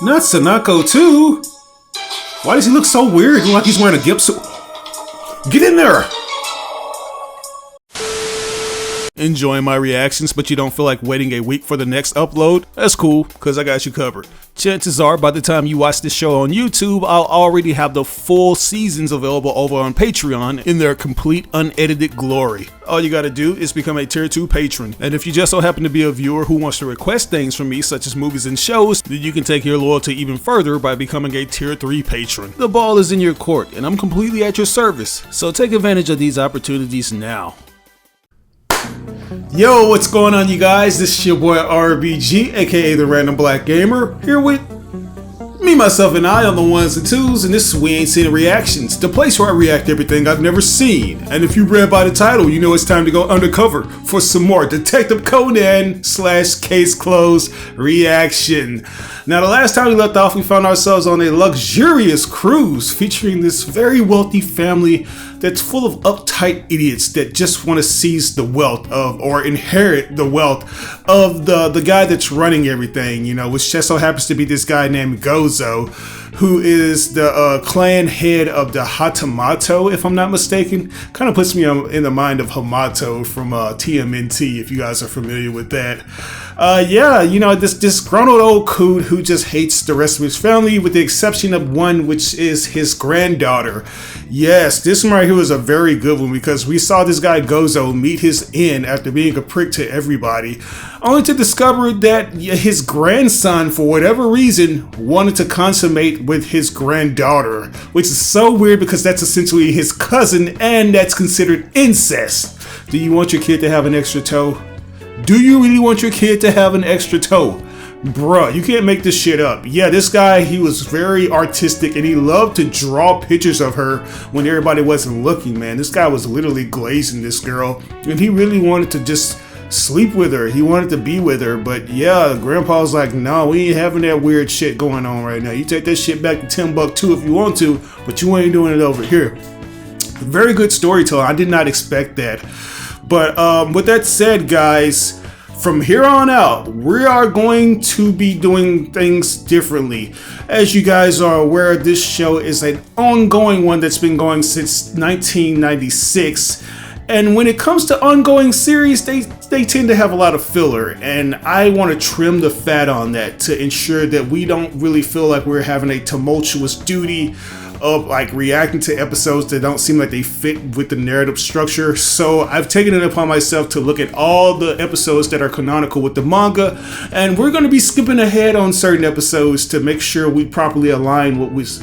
Not Sanako too. Why does he look so weird? Look like he's wearing a gimp suit. Get in there! Enjoying my reactions, but you don't feel like waiting a week for the next upload? That's cool, because I got you covered. Chances are, by the time you watch this show on YouTube, I'll already have the full seasons available over on Patreon in their complete unedited glory. All you gotta do is become a tier 2 patron. And if you just so happen to be a viewer who wants to request things from me, such as movies and shows, then you can take your loyalty even further by becoming a tier 3 patron. The ball is in your court, and I'm completely at your service, so take advantage of these opportunities now. Yo, what's going on, you guys? This is your boy RBG, aka the Random Black Gamer, here with me, myself, and I on the ones and twos, and this is We Ain't Seen Reactions, the place where I react to everything I've never seen. And if you read by the title, you know it's time to go undercover for some more Detective Conan / Case Closed reaction. Now, the last time we left off, we found ourselves on a luxurious cruise featuring this very wealthy family that's full of uptight idiots that just want to seize the wealth of, or inherit the wealth of the guy that's running everything, you know, which just so happens to be this guy named Gozo, who is the clan head of the Hatamoto, if I'm not mistaken. Kind of puts me in the mind of Hamato from TMNT, if you guys are familiar with that. Yeah, you know, this disgruntled old coot who just hates the rest of his family, with the exception of one, which is his granddaughter. Yes, this one right here was a very good one, because we saw this guy Gozo meet his end after being a prick to everybody, only to discover that his grandson, for whatever reason, wanted to consummate with his granddaughter, which is so weird because that's essentially his cousin, and that's considered incest. Do you want your kid to have an extra toe? Do you really want your kid to have an extra toe? Bruh, you can't make this shit up. Yeah, this guy, he was very artistic, and he loved to draw pictures of her when everybody wasn't looking, man. This guy was literally glazing this girl, and he really wanted to just sleep with her. He wanted to be with her, but yeah, Grandpa was like, no, we ain't having that weird shit going on right now. You take that shit back to Timbuktu if you want to, but you ain't doing it over here. Very good storytelling. I did not expect that. But with that said, guys, from here on out, we are going to be doing things differently. As you guys are aware, this show is an ongoing one that's been going since 1996. And when it comes to ongoing series, they tend to have a lot of filler. And I want to trim the fat on that to ensure that we don't really feel like we're having a tumultuous duty of like reacting to episodes that don't seem like they fit with the narrative structure. So I've taken it upon myself to look at all the episodes that are canonical with the manga, and we're going to be skipping ahead on certain episodes to make sure we properly align what was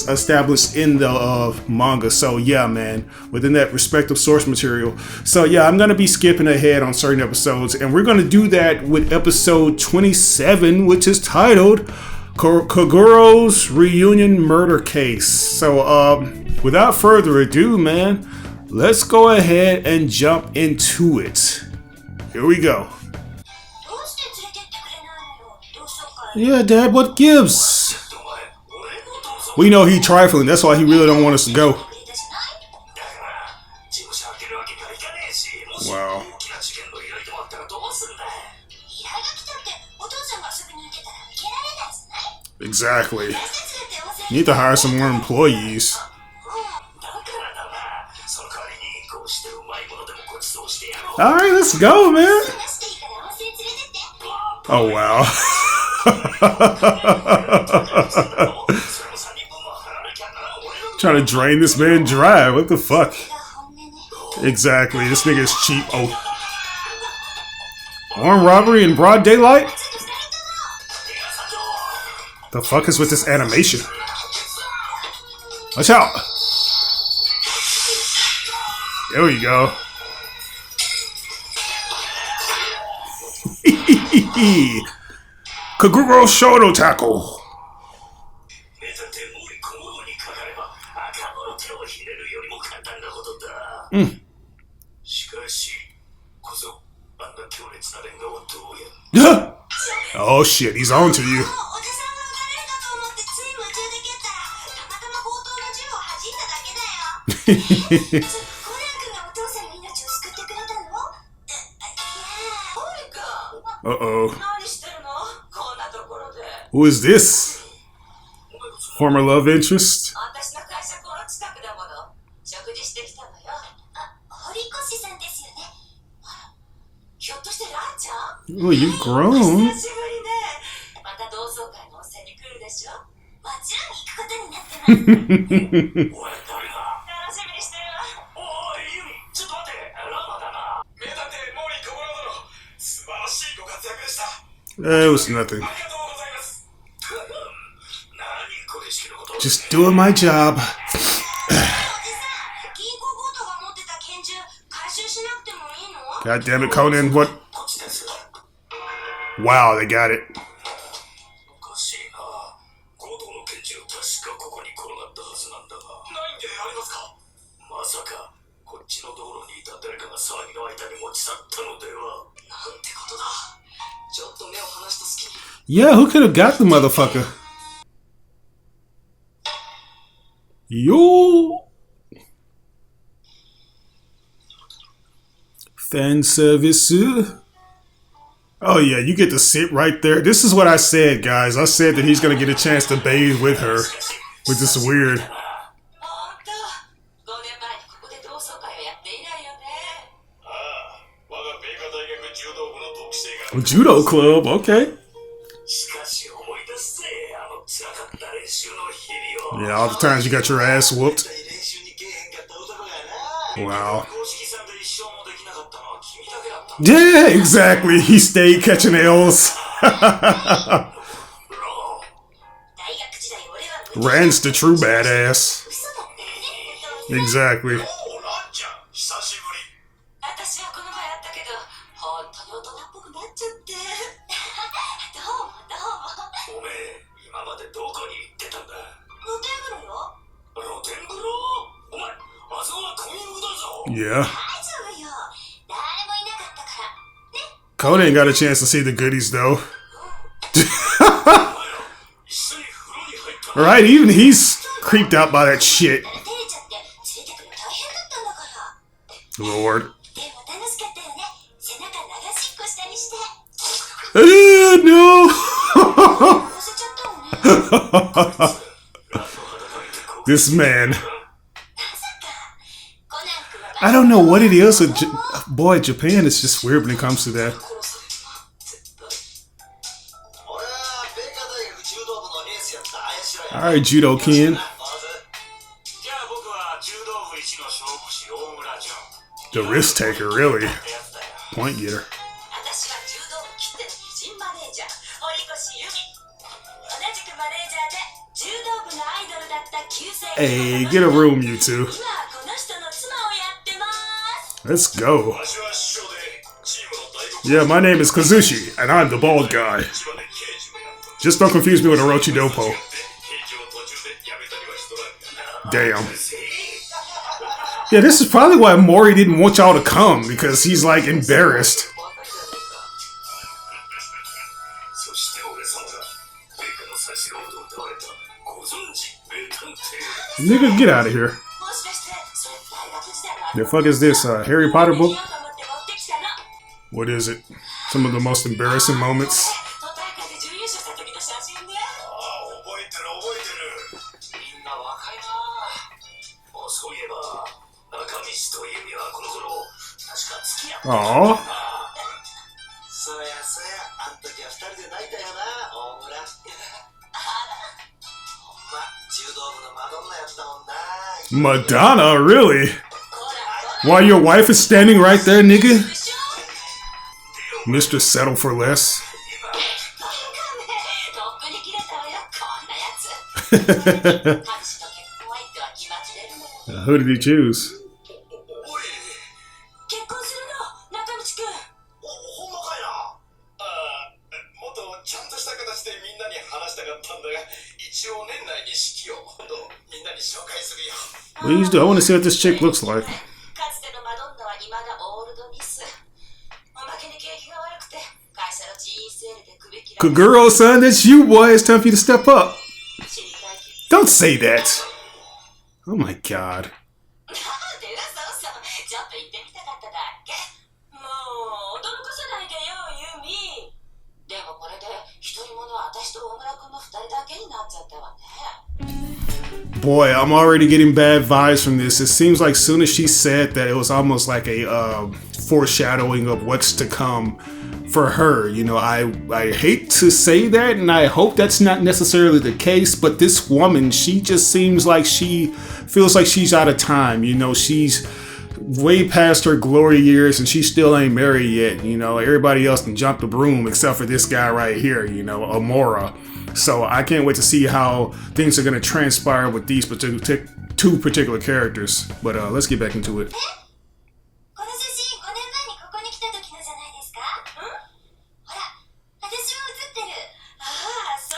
established in the manga. So yeah, man, within that respective source material. So yeah, I'm going to be skipping ahead on certain episodes, and we're going to do that with episode 27, which is titled Kogoro's Reunion Murder Case. So without further ado, man, let's go ahead and jump into it. Here we go. Yeah, Dad, what gives? We know he trifling, that's why he really don't want us to go. Wow. Exactly. Need to hire some more employees. Alright, let's go, man. Oh, wow. Trying to drain this man dry. What the fuck? Exactly. This nigga is cheap. Oh. Armed robbery in broad daylight? The fuck is with this animation? Watch out! There we go. Kogoro shoulder tackle. Oh shit, he's on to you. Uh-oh. Who is this? Former love interest? Oh, you grown. It was nothing. Just doing my job. God damn it, Conan, what? Wow, they got it. Yeah, who could have got the motherfucker? Yo! Fan service. Oh yeah, you get to sit right there. This is what I said, guys. I said that he's gonna get a chance to bathe with her, which is weird. Judo club, okay. Yeah, all the times you got your ass whooped. Wow. Yeah, exactly. He stayed catching L's. Rand's the true badass. Exactly. Yeah. Conan got a chance to see the goodies, though. Alright, even he's creeped out by that shit. Lord. No! This man. I don't know what it is with boy, Japan is just weird when it comes to that. Alright, Judo Ken. The risk taker, really. Point getter. Hey, get a room, you two. Let's go. Yeah, my name is Kazushi, and I'm the bald guy. Just don't confuse me with Orochi Dopo. Damn. Yeah, this is probably why Mori didn't want y'all to come, because he's, like, embarrassed. Nigga, get out of here. The fuck is this, Harry Potter book? What is it? Some of the most embarrassing moments? Aww. Madonna, really? While your wife is standing right there, nigga? Mr. Settle for Less. Who did he choose? Please do. I want to see what this chick looks like. Kogoro, son, that's you, boy. It's time for you to step up. Don't say that. Oh my god. Boy, I'm already getting bad vibes from this. It seems like soon as she said that, it was almost like a foreshadowing of what's to come for her. You know, I hate to say that, and I hope that's not necessarily the case, but this woman, she just seems like she feels like she's out of time. You know, she's way past her glory years, and she still ain't married yet. You know, everybody else can jump the broom except for this guy right here, you know, Amora. So I can't wait to see how things are going to transpire with these two particular characters. But let's get back into it.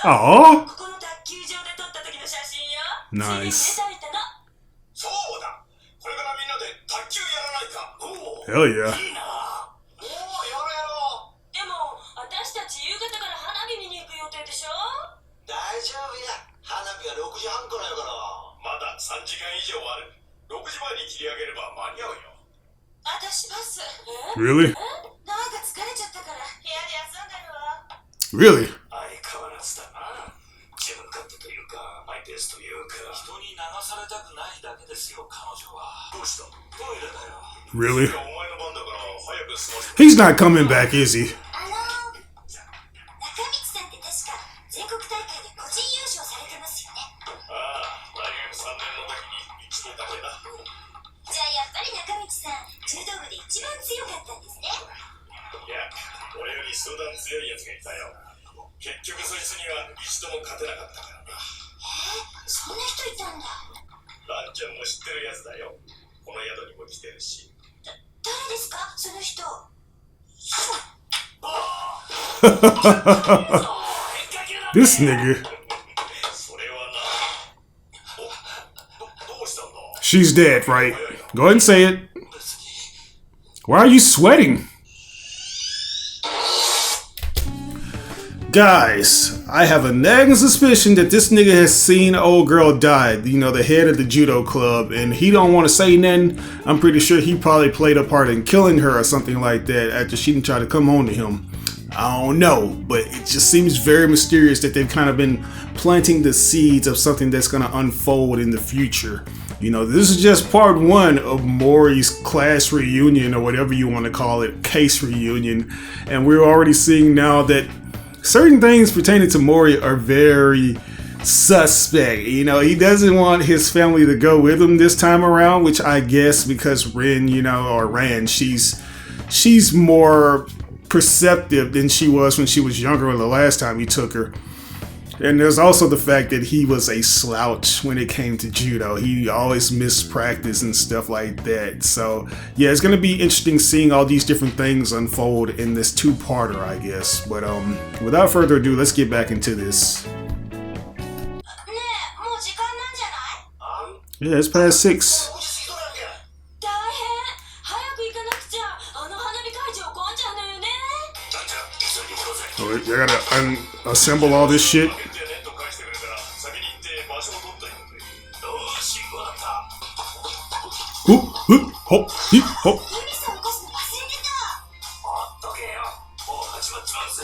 Aww. Nice. Hell yeah. Really? Really? Really? He's not coming back, is he? This nigga. She's dead, right? Go ahead and say it. Why are you sweating? Guys, I have a nagging suspicion that this nigga has seen old girl die, you know, the head of the judo club, and he don't want to say nothing. I'm pretty sure he probably played a part in killing her or something like that after she didn't try to come home to him. I don't know, but it just seems very mysterious that they've kind of been planting the seeds of something that's going to unfold in the future. You know, this is just part one of Mori's class reunion, or whatever you want to call it, case reunion. And we're already seeing now that certain things pertaining to Mori are very suspect. You know, he doesn't want his family to go with him this time around, which I guess because Rin, you know, or Ran, she's more perceptive than she was when she was younger the last time he took her. And there's also the fact that he was a slouch when it came to judo. He always missed practice and stuff like that. So yeah, it's going to be interesting seeing all these different things unfold in this two-parter, I guess. But without further ado, let's get back into this. Yeah, it's past 6. Oh, I gotta assemble all this shit.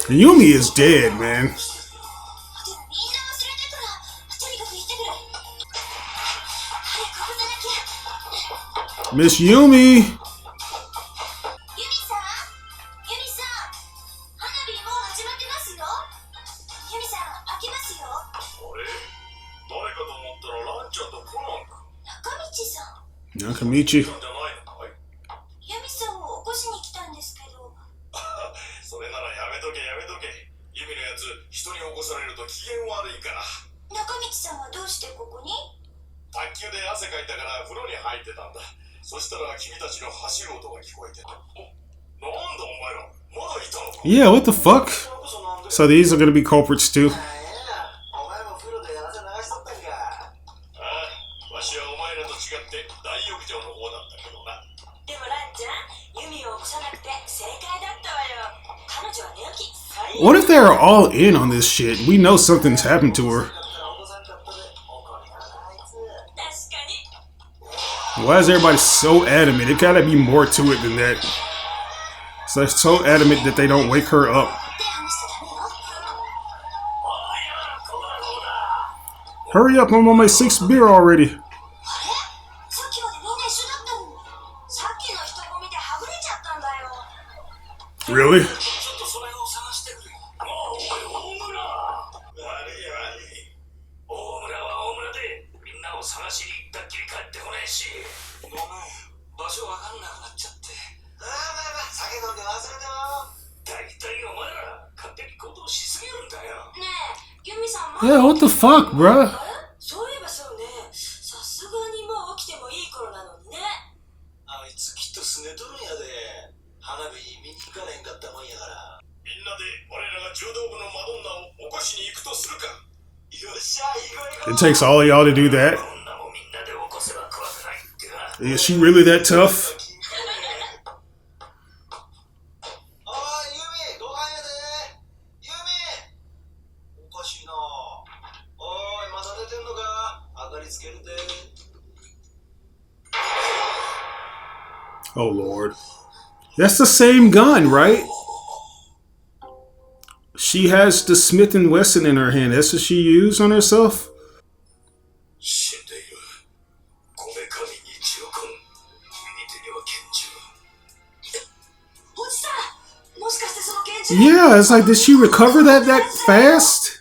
Yumi is dead, man. Miss Yumi. Nakamichi. Yeah, what the fuck? So these are gonna be culprits too. What if they're all in on this shit? We know something's happened to her. Why is everybody so adamant? It gotta be more to it than that. So they're so adamant that they don't wake her up. Hurry up, I'm on my 6th beer already. Really? Yeah, what the fuck, bruh? It takes all of y'all to do that. Is she really that tough? Oh Lord. That's the same gun, right? She has the Smith & Wesson in her hand. That's what she used on herself? Yeah, it's like, did she recover that fast?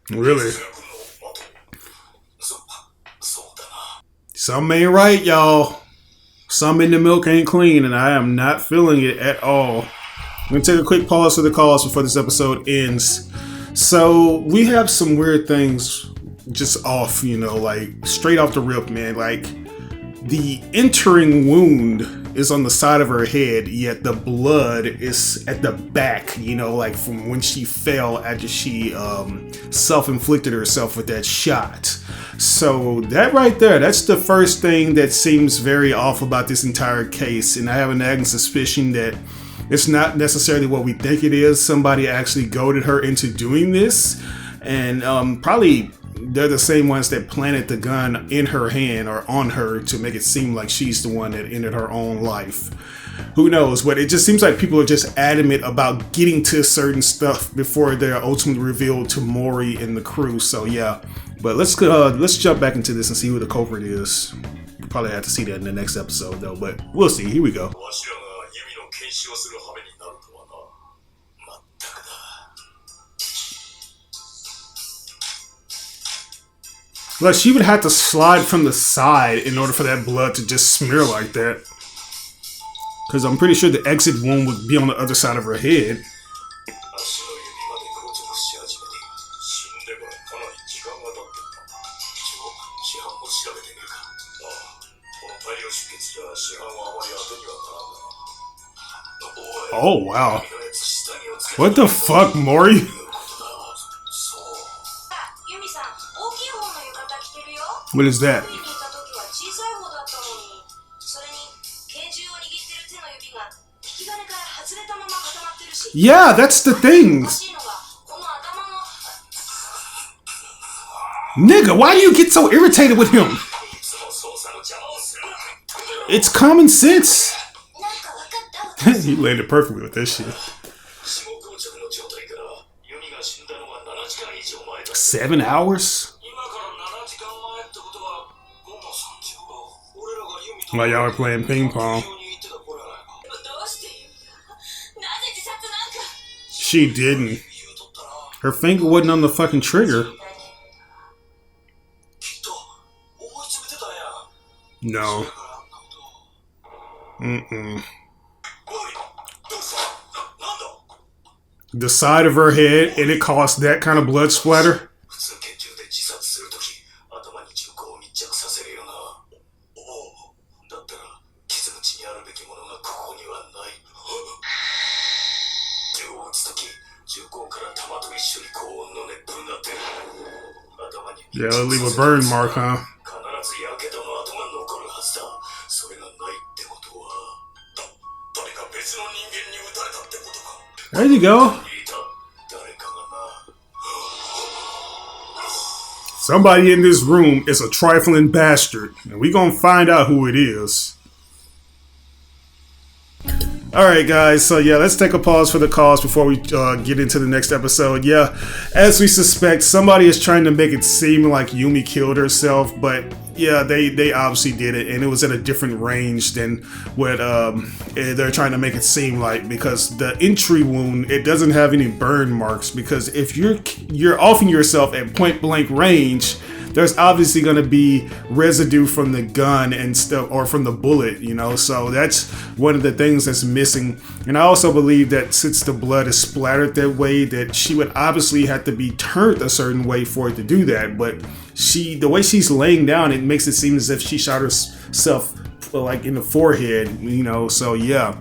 Really? Some ain't right, y'all. Some in the milk ain't clean, and I am not feeling it at all. I'm going to take a quick pause for the calls before this episode ends. So, we have some weird things just off, like straight off the rip, man. Like, the entering wound is on the side of her head, yet the blood is at the back, like from when she fell after she self-inflicted herself with that shot. So that right there, that's the first thing that seems very off about this entire case. And I have a nagging suspicion that it's not necessarily what we think it is. Somebody actually goaded her into doing this. And probably they're the same ones that planted the gun in her hand or on her to make it seem like she's the one that ended her own life. Who knows? But it just seems like people are just adamant about getting to certain stuff before they're ultimately revealed to Mori and the crew. So yeah, but let's jump back into this and see who the culprit is. We'll probably have to see that in the next episode though, but we'll see. Here we go. Like, she would have to slide from the side in order for that blood to just smear like that. Because I'm pretty sure the exit wound would be on the other side of her head. Oh, wow. What the fuck, Mori? What is that? Yeah, that's the thing. Nigga, why do you get so irritated with him? It's common sense. He landed perfectly with this shit. 7 hours? While y'all are playing ping pong. She didn't. Her finger wasn't on the fucking trigger. No. Mm-mm. The side of her head, and it caused that kind of blood splatter. Yeah, it'll leave a burn mark, huh? There you go. Somebody in this room is a trifling bastard, and we gonna find out who it is. Alright guys, so yeah, let's take a pause for the cause before we get into the next episode. Yeah, as we suspect, somebody is trying to make it seem like Yumi killed herself, but yeah, they obviously did it, and it was at a different range than what they're trying to make it seem like, because the entry wound, it doesn't have any burn marks, because if you're offing yourself at point blank range, there's obviously going to be residue from the gun and stuff, or from the bullet, you know, so that's one of the things that's missing. And I also believe that since the blood is splattered that way, that she would obviously have to be turned a certain way for it to do that, but the way she's laying down, it makes it seem as if she shot herself like in the forehead, you know, so yeah.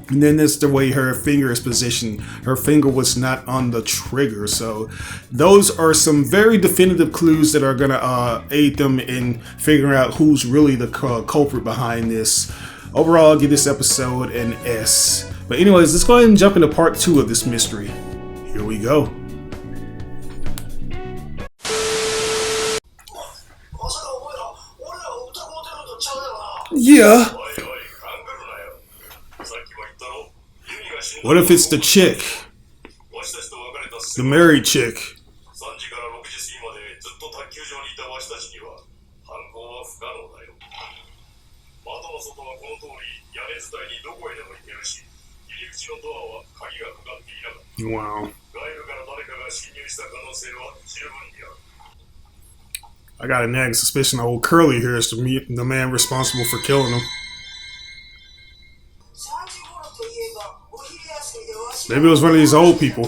And then that's the way her finger is positioned. Her finger was not on the trigger. So those are some very definitive clues that are going to aid them in figuring out who's really the culprit behind this. Overall, I'll give this episode an S. But anyways, let's go ahead and jump into part 2 of this mystery. Here we go. Yeah. What if it's the chick? The married chick. Wow. I got a nagging suspicion old Curly here is the man responsible for killing him. Maybe it was one of these old people.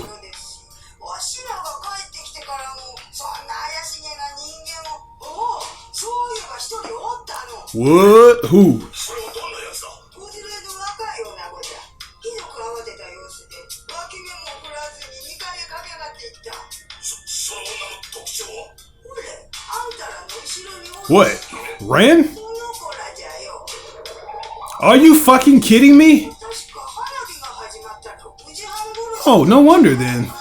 What? Who? What? Ran? Are you fucking kidding me? Oh, no wonder then.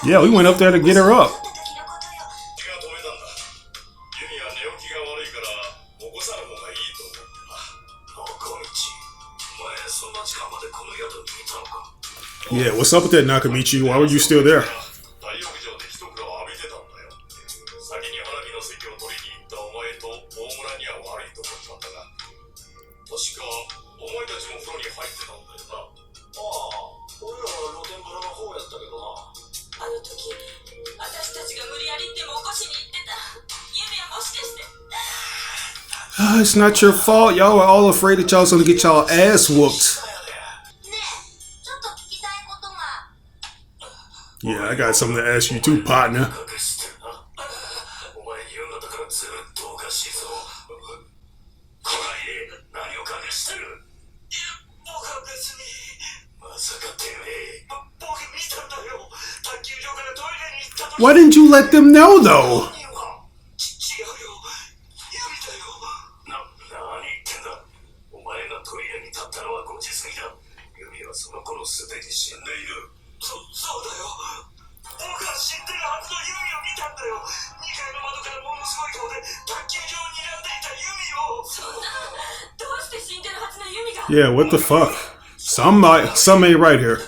Yeah, we went up there to get her up. Yeah, what's up with that, Nakamichi? Why were you still there? It's not your fault. Y'all were all afraid that y'all was gonna get y'all ass whooped. Yeah, I got something to ask you too, partner. Why didn't you let them know, though? Yeah, what the fuck? Some ain't right here.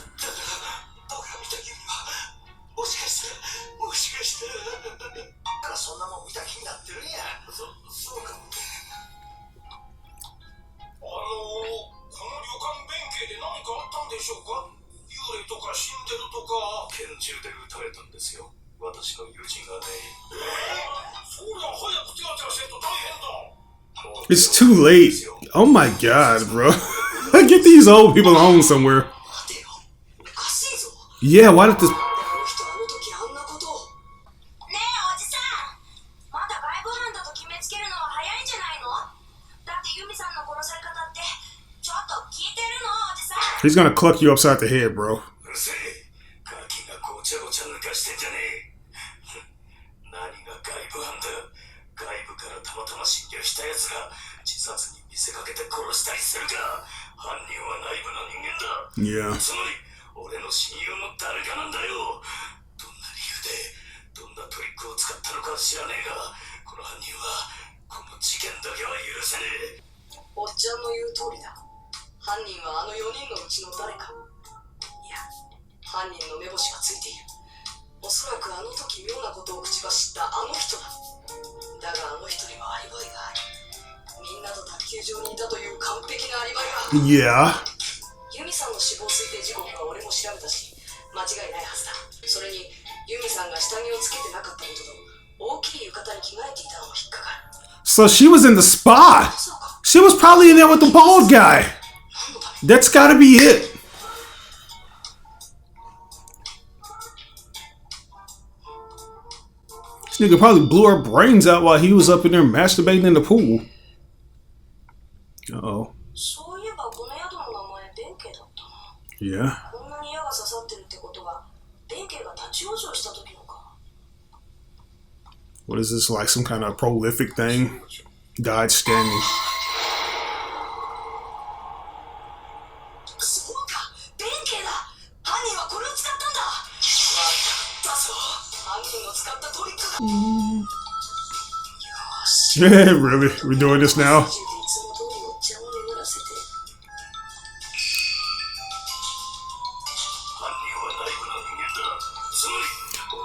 It's too late. Oh my god, bro. Get these old people home somewhere. Yeah, why did this... He's gonna cluck you upside the head, bro. Yeah. Yeah. So she was in the spa. She was probably in there with the bald guy. That's gotta be it. This nigga probably blew her brains out while he was up in there masturbating in the pool. Uh-oh. Yeah. What is this, like some kind of prolific thing? Died standing. Really? We're doing this now?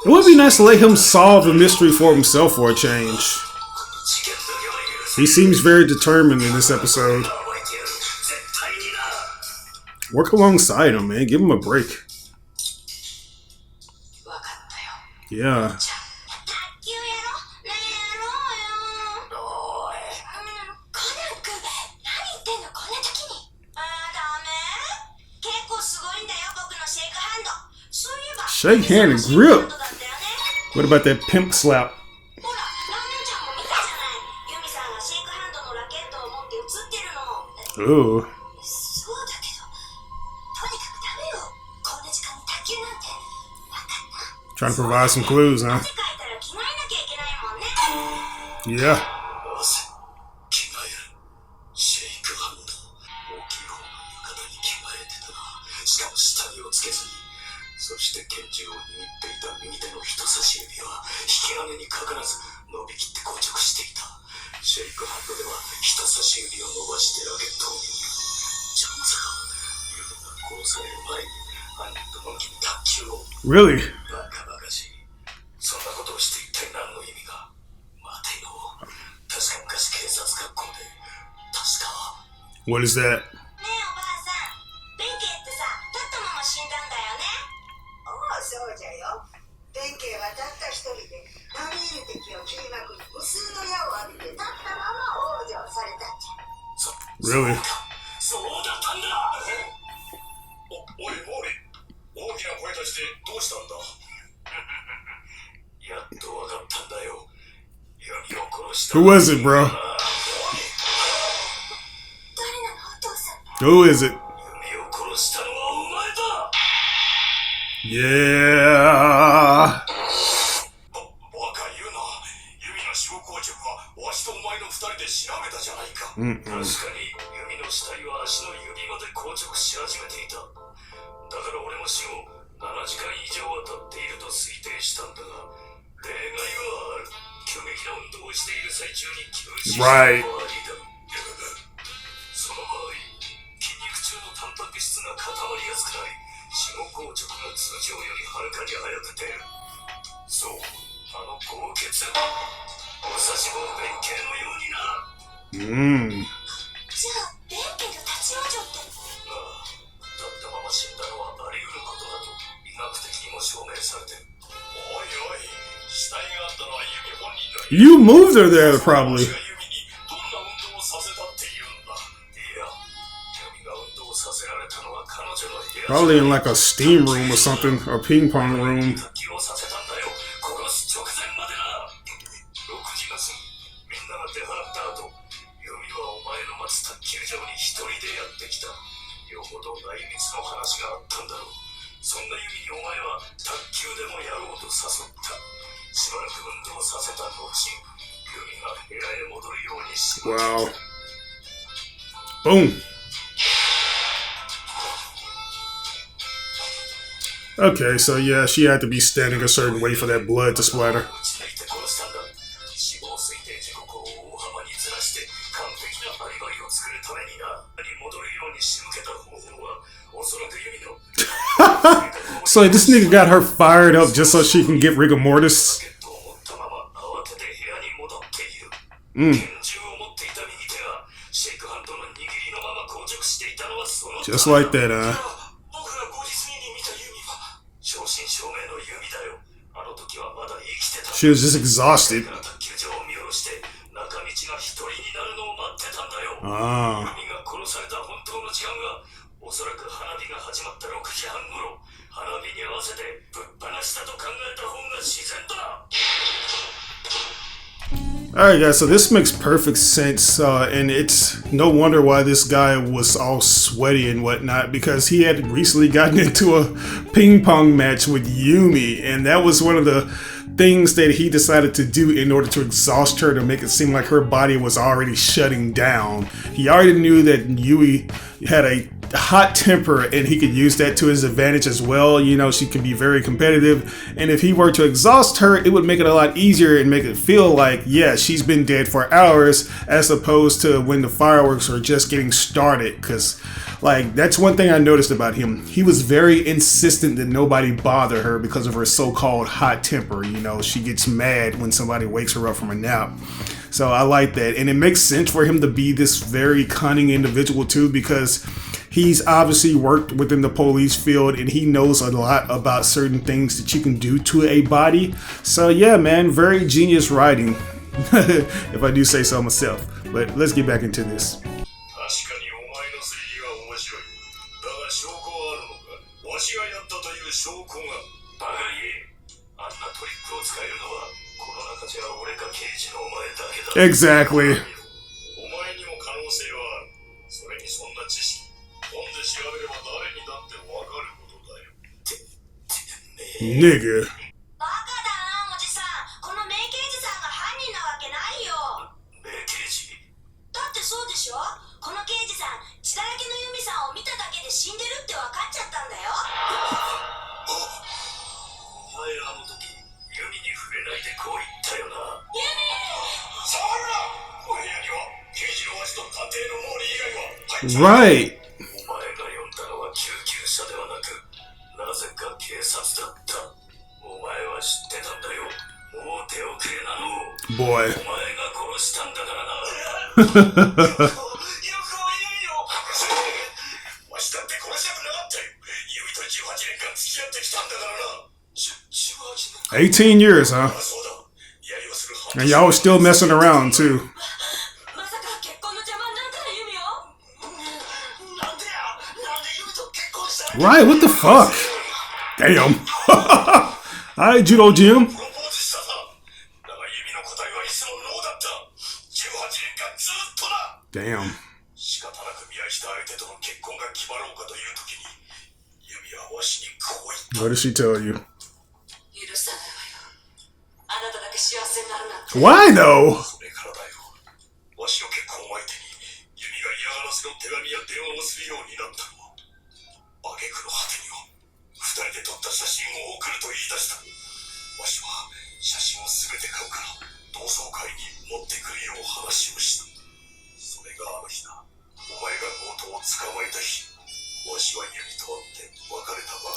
It would be nice to let him solve the mystery for himself for a change. He seems very determined in this episode. Work alongside him, man. Give him a break. Yeah. Shake hand and grip. What about that pimp slap? Ooh. Trying to provide some clues, huh? Yeah. Really? What is that? Really? Who was it, bro? Who is it? Yeah. Right. You moved her there, probably. Probably in like a steam room or something, or ping pong room. Wow. Boom. Okay, so yeah, she had to be standing a certain way for that blood to splatter. So this nigga got her fired up just so she can get rigor mortis. Just like that, She was just exhausted. Ah. Alright guys, so this makes perfect sense, and it's no wonder why this guy was all sweaty and whatnot, because he had recently gotten into a ping pong match with Yumi, and that was one of the things that he decided to do in order to exhaust her, to make it seem like her body was already shutting down. He already knew that Yui had a hot temper and he could use that to his advantage as well. You know, she can be very competitive, and if he were to exhaust her, it would make it a lot easier and make it feel like, yeah, she's been dead for hours, as opposed to when the fireworks are just getting started. Because like, that's one thing I noticed about him. He was very insistent that nobody bother her because of her so-called hot temper. You know, she gets mad when somebody wakes her up from a nap. So I like that, and it makes sense for him to be this very cunning individual too, because he's obviously worked within the police field and he knows a lot about certain things that you can do to a body. So yeah, man, very genius writing, if I do say so myself. But let's get back into this. Exactly. Nigga. Right. Boy. "18 years, huh? And y'all was still messing around too." Right, what the fuck? Damn. Hi, Judo Jim. Damn. What did she tell you? Why though?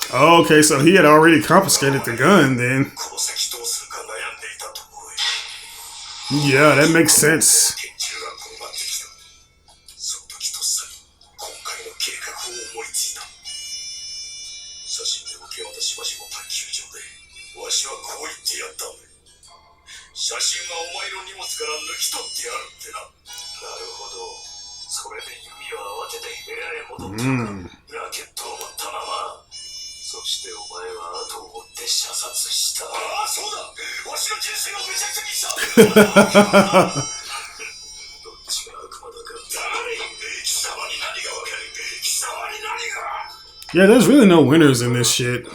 Okay, so he had already confiscated the gun then. Yeah, that makes sense. Yeah, there's really no winners in this shit.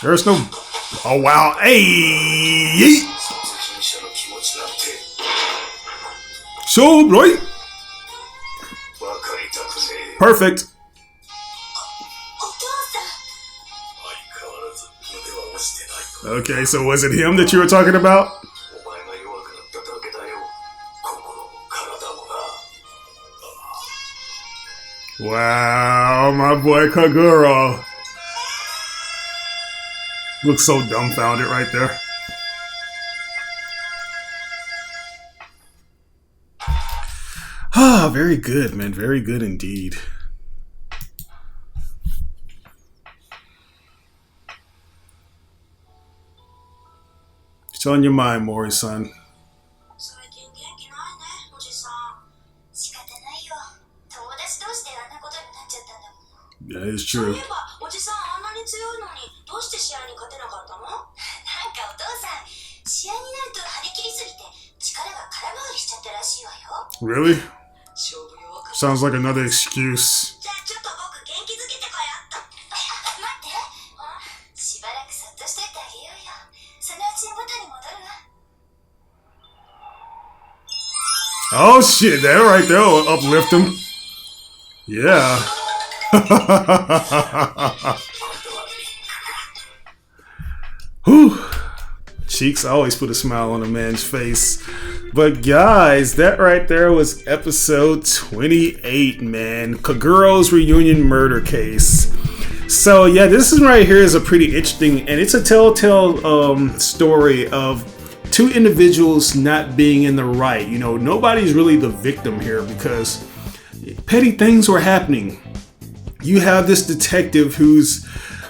There's no... Oh, wow. Hey! show, right? Perfect. Okay, so was it him that you were talking about? Wow, my boy Kogoro. Looks so dumbfounded right there. Ah, very good, man. Very good indeed. What's on your mind, Mori-san? That is true. Really? Sounds like another excuse. Oh shit, that right there will uplift him. Yeah. Whew. Cheeks always put a smile on a man's face. But guys, that right there was episode 28, man. Kogoro's reunion murder case. So yeah, this is right here is a pretty interesting, and it's a telltale story of two individuals not being in the right. You know, nobody's really the victim here because petty things were happening. You have this detective who's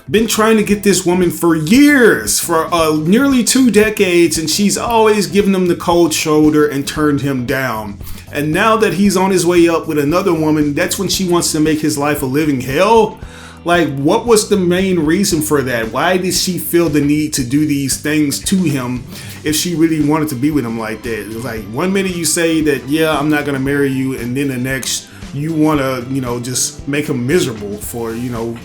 been trying to get this woman for years, for nearly 2 decades, and she's always given him the cold shoulder and turned him down. And now that he's on his way up with another woman, that's when she wants to make his life a living hell. Like, what was the main reason for that? Why did she feel the need to do these things to him if she really wanted to be with him like that? It was like, one minute you say that, yeah, I'm not going to marry you, and then the next you want to, you know, just make him miserable for, you know,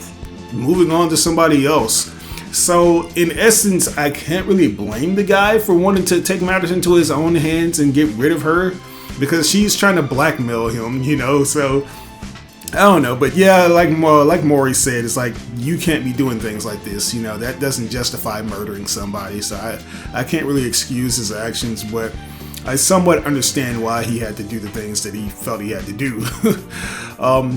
moving on to somebody else. So in essence, I can't really blame the guy for wanting to take matters into his own hands and get rid of her, because she's trying to blackmail him, you know. So I don't know, but yeah, like Maury said, it's like, you can't be doing things like this, you know. That doesn't justify murdering somebody. So I can't really excuse his actions, but I somewhat understand why he had to do the things that he felt he had to do.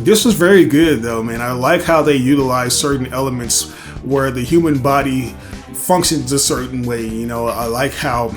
This was very good though, man. I like how they utilize certain elements where the human body functions a certain way. You know, I like how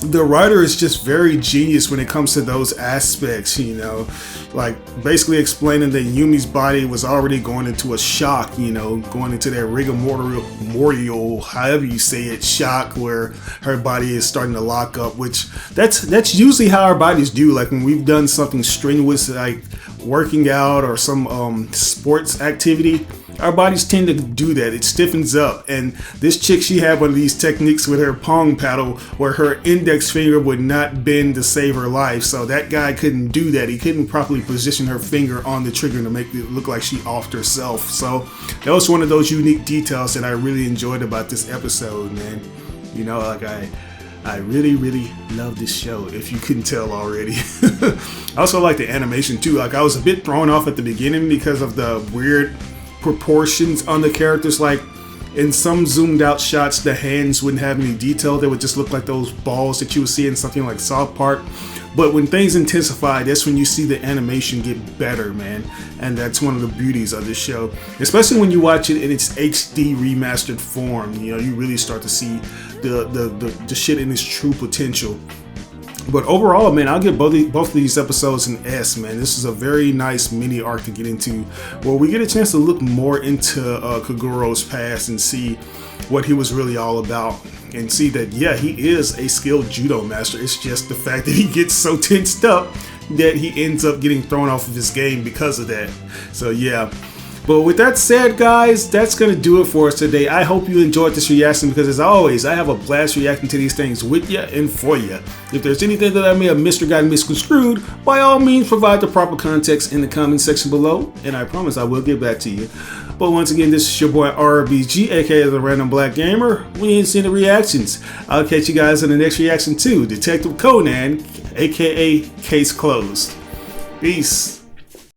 the writer is just very genius when it comes to those aspects, you know, like basically explaining that Yumi's body was already going into a shock, you know, going into that rigor mortis, however you say it, shock, where her body is starting to lock up, which that's usually how our bodies do. Like when we've done something strenuous, like working out or some sports activity, our bodies tend to do that. It stiffens up. And this chick, she had one of these techniques with her pong paddle where her index finger would not bend to save her life. So that guy couldn't do that. He couldn't properly position her finger on the trigger to make it look like she offed herself. So that was one of those unique details that I really enjoyed about this episode, man. You know, like I really, really love this show, if you couldn't tell already. I also like the animation too. Like I was a bit thrown off at the beginning because of the weird proportions on the characters. Like in some zoomed out shots, the hands wouldn't have any detail. They would just look like those balls that you would see in something like South Park. But when things intensify, that's when you see the animation get better, man. And that's one of the beauties of this show, especially when you watch it in its HD remastered form. You know, you really start to see the shit in its true potential. But overall, man, I'll give both of these episodes an S, man. This is a very nice mini arc to get into, where we get a chance to look more into Kogoro's past and see what he was really all about, and see that, yeah, he is a skilled judo master. It's just the fact that he gets so tensed up that he ends up getting thrown off of his game because of that. So yeah. But with that said, guys, that's going to do it for us today. I hope you enjoyed this reaction, because as always, I have a blast reacting to these things with you and for you. If there's anything that I may have missed or gotten misconstrued, by all means, provide the proper context in the comment section below, and I promise I will get back to you. But once again, this is your boy RBG, aka the Random Black Gamer. We ain't seen the reactions. I'll catch you guys in the next reaction to Detective Conan, aka Case Closed. Peace.